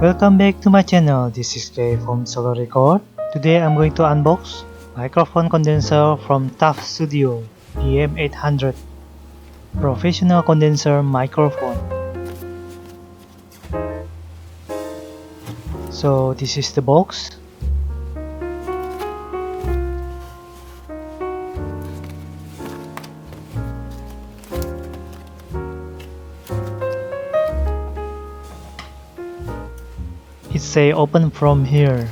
Welcome back to my channel. This is Kay from Solo Record. Today I'm going to unbox microphone condenser from Taffstudio Bm-800 professional condenser microphone. So this is the box. It say open from here.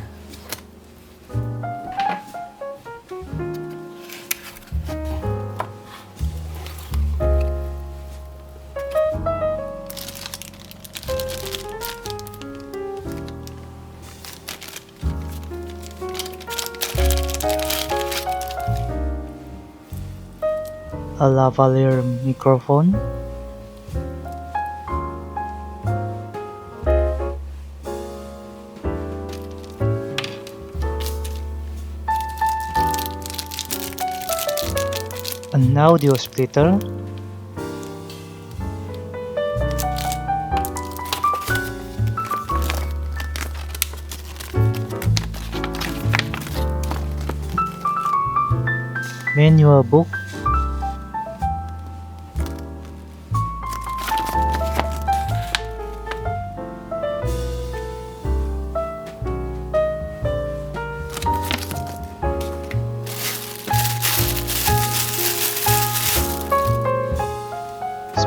A lavalier microphone. An audio splitter. Manual book.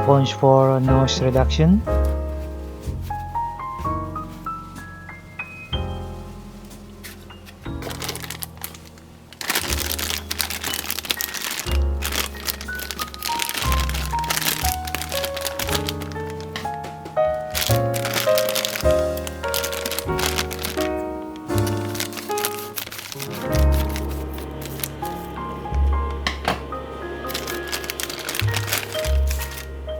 Sponge for noise reduction.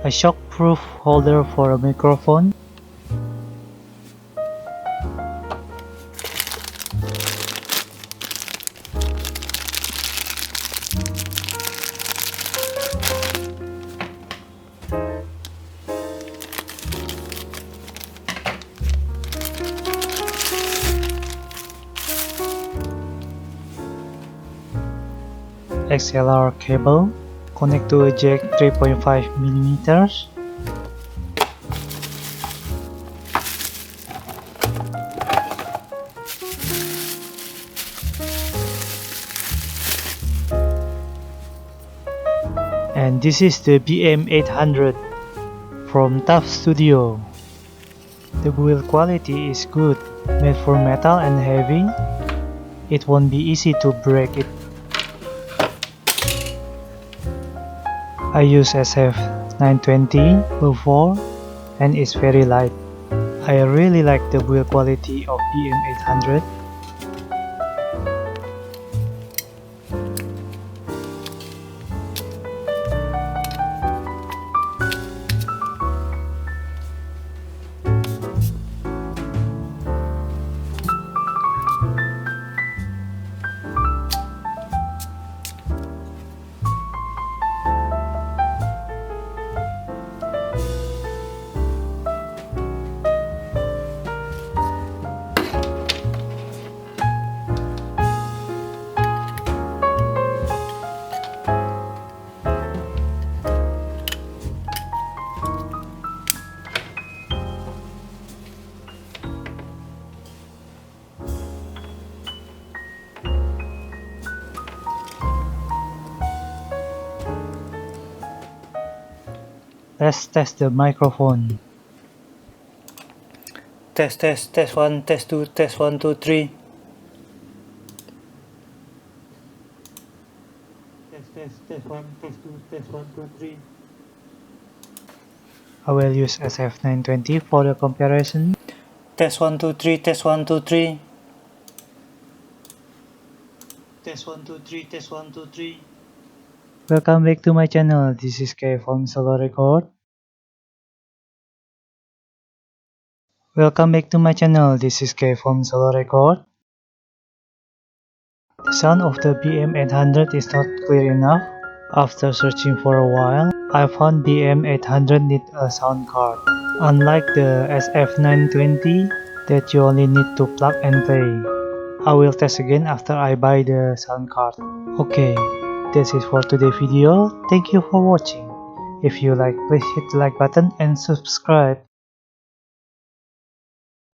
A shockproof holder for a microphone. XLR cable. Connect to a jack 3.5mm. And this is the Bm-800 from Taffstudio. The build quality is good, made for metal and heavy. It won't be easy to break it. I use SF-920 before and it's very light. I really like the build quality of Bm-800. Let's test the microphone. Test 1, test 2, test 1, 2, 3. Test 1, test 2, test 1, 2, 3. I will use SF-920 for the comparison. Test 1, 2, 3, test 1, 2, 3. Test 1, 2, 3, test 1, 2, 3. Welcome back to my channel. This is Kay from Solo Record. Welcome back to my channel. This is Kay from Solo Record. The sound of the Bm-800 is not clear enough. After searching for a while, I found Bm-800 need a sound card. Unlike the SF-920, that you only need to plug and play. I will test again after I buy the sound card. Okay, that's it for today's video. Thank you for watching. If you like, please hit the like button and subscribe.